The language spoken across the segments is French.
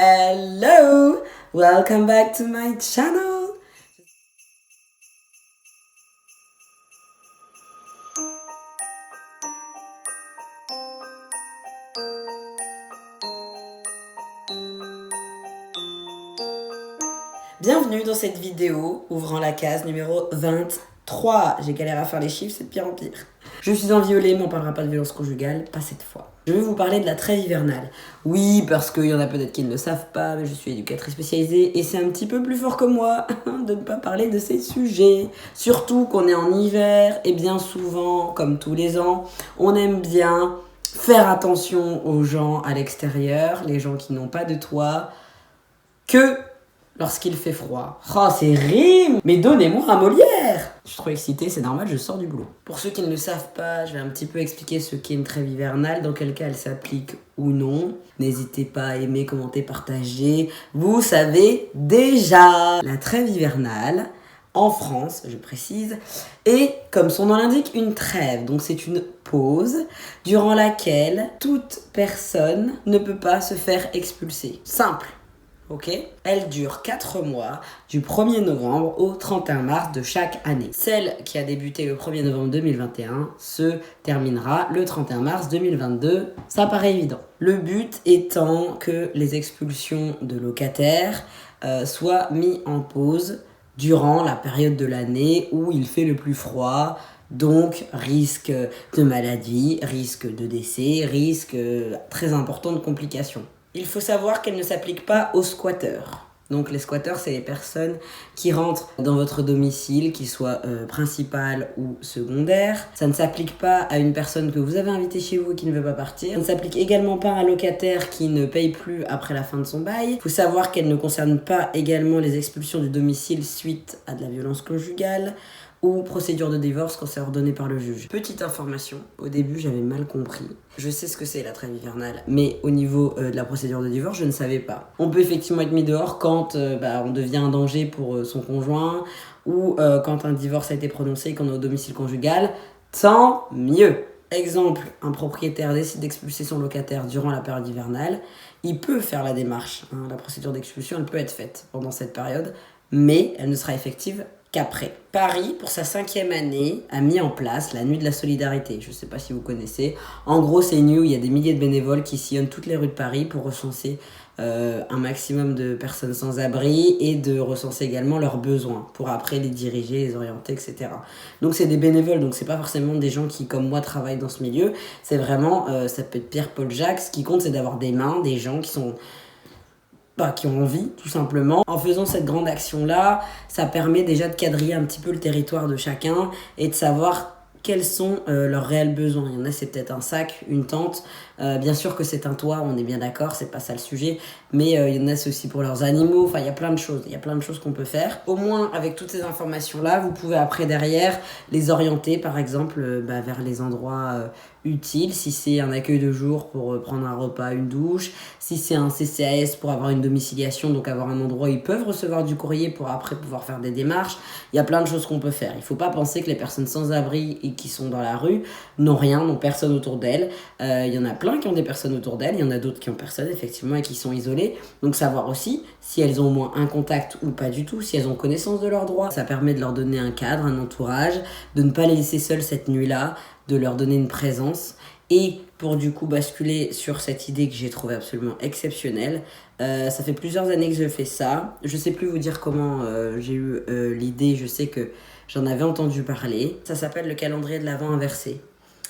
Hello! Welcome back to my channel! Bienvenue dans cette vidéo ouvrant la case numéro 23. J'ai galéré à faire les chiffres, c'est de pire en pire. Je suis en violet, mais on parlera pas de violence conjugale, pas cette fois. Je vais vous parler de la trêve hivernale. Oui, parce qu'il y en a peut-être qui ne le savent pas, mais je suis éducatrice spécialisée et c'est un petit peu plus fort que moi de ne pas parler de ces sujets. Surtout qu'on est en hiver et bien souvent, comme tous les ans, on aime bien faire attention aux gens à l'extérieur, les gens qui n'ont pas de toit, que lorsqu'il fait froid. Oh, c'est rime! Mais donnez-moi un Molière! Je suis trop excitée, c'est normal, je sors du boulot. Pour ceux qui ne le savent pas, je vais un petit peu expliquer ce qu'est une trêve hivernale, dans quel cas elle s'applique ou non. N'hésitez pas à aimer, commenter, partager. Vous savez déjà! La trêve hivernale, en France, je précise, est, comme son nom l'indique, une trêve. Donc c'est une pause durant laquelle toute personne ne peut pas se faire expulser. Simple. Ok, elle dure 4 mois, du 1er novembre au 31 mars de chaque année. Celle qui a débuté le 1er novembre 2021 se terminera le 31 mars 2022. Ça paraît évident. Le but étant que les expulsions de locataires soient mis en pause durant la période de l'année où il fait le plus froid. Donc, risque de maladie, risque de décès, risque très important de complications. Il faut savoir qu'elle ne s'applique pas aux squatteurs. Donc les squatteurs, c'est les personnes qui rentrent dans votre domicile, qu'il soit principal ou secondaire. Ça ne s'applique pas à une personne que vous avez invitée chez vous et qui ne veut pas partir. Ça ne s'applique également pas à un locataire qui ne paye plus après la fin de son bail. Il faut savoir qu'elle ne concerne pas également les expulsions du domicile suite à de la violence conjugale ou procédure de divorce quand c'est ordonné par le juge. Petite information, au début j'avais mal compris. Je sais ce que c'est la trêve hivernale, mais au niveau de la procédure de divorce, je ne savais pas. On peut effectivement être mis dehors quand on devient un danger pour son conjoint ou quand un divorce a été prononcé et qu'on est au domicile conjugal, tant mieux. Exemple, un propriétaire décide d'expulser son locataire durant la période hivernale, il peut faire la démarche. La procédure d'expulsion, elle peut être faite pendant cette période, mais elle ne sera effective qu'après. Paris, pour sa 5e année, a mis en place la Nuit de la Solidarité. Je ne sais pas si vous connaissez. En gros, c'est une nuit où il y a des milliers de bénévoles qui sillonnent toutes les rues de Paris pour recenser un maximum de personnes sans abri et de recenser également leurs besoins pour après les diriger, les orienter, etc. Donc c'est des bénévoles, donc c'est pas forcément des gens qui, comme moi, travaillent dans ce milieu. C'est vraiment, ça peut être Pierre, Paul, Jacques. Ce qui compte, c'est d'avoir des mains, des gens qui ont envie, tout simplement. En faisant cette grande action-là, ça permet déjà de quadriller un petit peu le territoire de chacun et de savoir quels sont leurs réels besoins. Il y en a, c'est peut-être un sac, une tente. Bien sûr que c'est un toit, on est bien d'accord, c'est pas ça le sujet. Mais il y en a, c'est aussi pour leurs animaux. Enfin, il y a plein de choses. Il y a plein de choses qu'on peut faire. Au moins, avec toutes ces informations-là, vous pouvez après, derrière, les orienter, par exemple, vers les endroits utiles. Si c'est un accueil de jour pour prendre un repas, une douche. Si c'est un CCAS pour avoir une domiciliation, donc avoir un endroit où ils peuvent recevoir du courrier pour après pouvoir faire des démarches. Il y a plein de choses qu'on peut faire. Il faut pas penser que les personnes sans abri et qui sont dans la rue n'ont rien, n'ont personne autour d'elles. Il y en a plein qui ont des personnes autour d'elles, il y en a d'autres qui ont personne effectivement et qui sont isolées. Donc savoir aussi si elles ont au moins un contact ou pas du tout, si elles ont connaissance de leurs droits. Ça permet de leur donner un cadre, un entourage, de ne pas les laisser seules cette nuit-là, de leur donner une présence. Et pour du coup basculer sur cette idée que j'ai trouvée absolument exceptionnelle, ça fait plusieurs années que je fais ça. Je sais plus vous dire comment j'ai eu l'idée, je sais que j'en avais entendu parler. Ça s'appelle le calendrier de l'Avent inversé.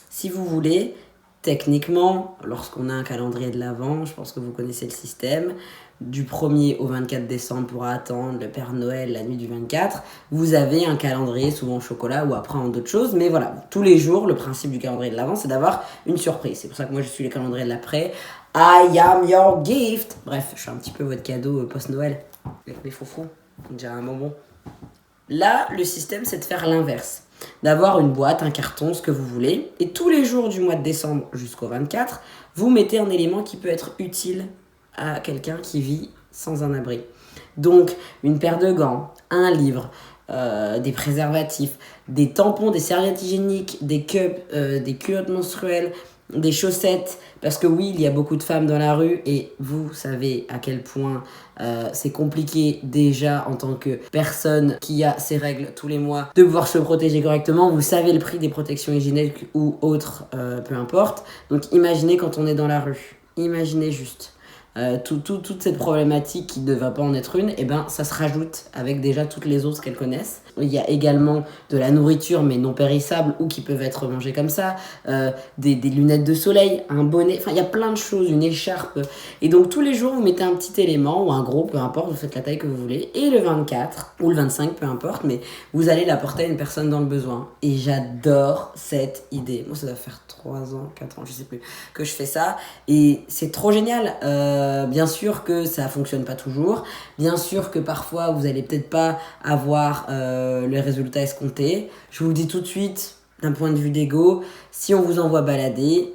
Si vous voulez, techniquement, lorsqu'on a un calendrier de l'Avent, je pense que vous connaissez le système, du 1er au 24 décembre pour attendre le Père Noël la nuit du 24, vous avez un calendrier souvent au chocolat ou après en d'autres choses, mais voilà, tous les jours, le principe du calendrier de l'Avent, c'est d'avoir une surprise. C'est pour ça que moi je suis le calendrier de l'après. I am your gift. Bref, je suis un petit peu votre cadeau post-Noël avec mes froufrous, on dirait un bonbon. Là, le système, c'est de faire l'inverse. D'avoir une boîte, un carton, ce que vous voulez. Et tous les jours du mois de décembre jusqu'au 24, vous mettez un élément qui peut être utile à quelqu'un qui vit sans un abri. Donc, une paire de gants, un livre, des préservatifs, des tampons, des serviettes hygiéniques, des cups, des culottes menstruelles, des chaussettes, parce que oui, il y a beaucoup de femmes dans la rue et vous savez à quel point c'est compliqué déjà en tant que personne qui a ses règles tous les mois de pouvoir se protéger correctement. Vous savez le prix des protections hygiéniques ou autres, peu importe. Donc imaginez quand on est dans la rue, imaginez juste. Toute cette problématique qui ne va pas en être une, et ben ça se rajoute avec déjà toutes les autres qu'elles connaissent. Il y a également de la nourriture mais non périssable ou qui peuvent être mangées comme ça, des lunettes de soleil, un bonnet, enfin il y a plein de choses, une écharpe. Et donc tous les jours vous mettez un petit élément ou un gros, peu importe, vous faites la taille que vous voulez. Et le 24 ou le 25, peu importe, mais vous allez l'apporter à une personne dans le besoin. Et j'adore cette idée. Moi ça doit faire 3 ans, 4 ans, je sais plus, que je fais ça. Et c'est trop génial. Bien sûr que ça fonctionne pas toujours. Bien sûr que parfois vous allez peut-être pas avoir les résultats escomptés. Je vous le dis tout de suite, d'un point de vue d'ego, si on vous envoie balader,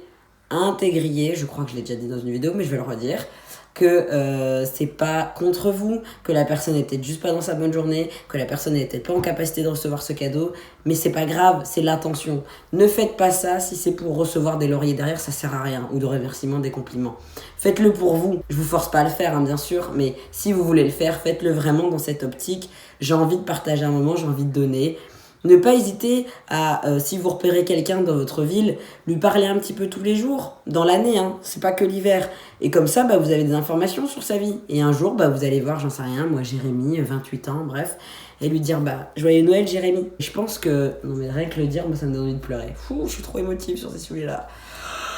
intégriez, je crois que je l'ai déjà dit dans une vidéo, mais je vais le redire, que c'est pas contre vous, que la personne n'était juste pas dans sa bonne journée, que la personne n'était pas en capacité de recevoir ce cadeau, mais c'est pas grave, c'est l'attention. Ne faites pas ça si c'est pour recevoir des lauriers derrière, ça sert à rien, ou de remerciements, des compliments. Faites-le pour vous. Je vous force pas à le faire, hein, bien sûr, mais si vous voulez le faire, faites-le vraiment dans cette optique. J'ai envie de partager un moment, j'ai envie de donner. Ne pas hésiter à, si vous repérez quelqu'un dans votre ville, lui parler un petit peu tous les jours, dans l'année, hein, c'est pas que l'hiver. Et comme ça, vous avez des informations sur sa vie. Et un jour, vous allez voir, j'en sais rien, moi Jérémy, 28 ans, bref, et lui dire, joyeux Noël Jérémy. Je pense que, non mais rien que le dire, moi ça me donne envie de pleurer. Je suis trop émotive sur ces sujets-là.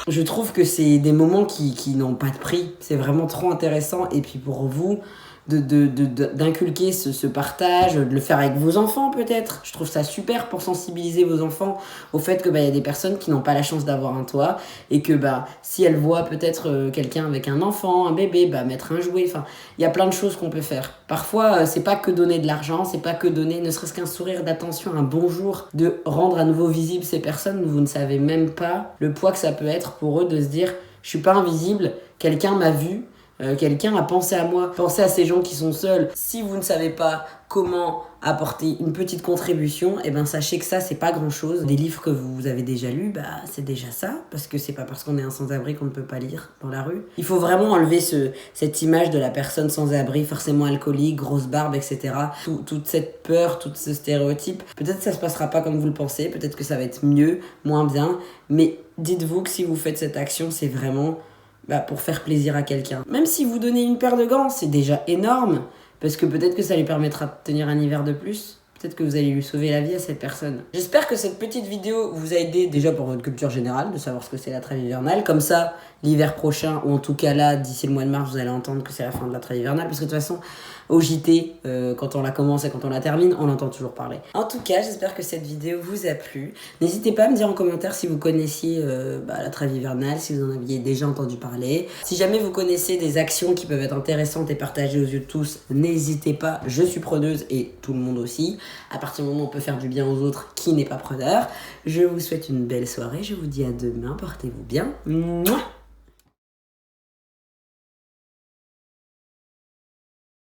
Je trouve que c'est des moments qui n'ont pas de prix. C'est vraiment trop intéressant. Et puis pour vous, d'inculquer ce partage, de le faire avec vos enfants peut-être. Je trouve ça super pour sensibiliser vos enfants au fait que y a des personnes qui n'ont pas la chance d'avoir un toit et que si elles voient peut-être quelqu'un avec un enfant, un bébé, mettre un jouet. Enfin, il y a plein de choses qu'on peut faire. Parfois, c'est pas que donner de l'argent, c'est pas que donner ne serait-ce qu'un sourire d'attention, un bonjour, de rendre à nouveau visibles ces personnes. Vous ne savez même pas le poids que ça peut être pour eux de se dire je suis pas invisible, quelqu'un m'a vu. Quelqu'un a pensé à moi, pensez à ces gens qui sont seuls. Si vous ne savez pas comment apporter une petite contribution, sachez que ça c'est pas grand chose. Des livres que vous avez déjà lus, c'est déjà ça, parce que c'est pas parce qu'on est un sans-abri qu'on ne peut pas lire dans la rue. Il faut vraiment enlever cette image de la personne sans-abri, forcément alcoolique, grosse barbe, etc. Toute cette peur, tout ce stéréotype. Peut-être que ça se passera pas comme vous le pensez, peut-être que ça va être mieux, moins bien, mais dites-vous que si vous faites cette action, c'est vraiment pour faire plaisir à quelqu'un. Même si vous donnez une paire de gants, c'est déjà énorme, parce que peut-être que ça lui permettra de tenir un hiver de plus. Peut-être que vous allez lui sauver la vie à cette personne. J'espère que cette petite vidéo vous a aidé déjà pour votre culture générale, de savoir ce que c'est la trêve hivernale. Comme ça, l'hiver prochain, ou en tout cas là, d'ici le mois de mars, vous allez entendre que c'est la fin de la trêve hivernale. Parce que de toute façon, au JT, quand on la commence et quand on la termine, on entend toujours parler. En tout cas, j'espère que cette vidéo vous a plu. N'hésitez pas à me dire en commentaire si vous connaissiez la trêve hivernale, si vous en aviez déjà entendu parler. Si jamais vous connaissez des actions qui peuvent être intéressantes et partagées aux yeux de tous, n'hésitez pas, je suis preneuse et tout le monde aussi. À partir du moment où on peut faire du bien aux autres, qui n'est pas preneur. Je vous souhaite une belle soirée, je vous dis à demain, portez-vous bien. Mouah.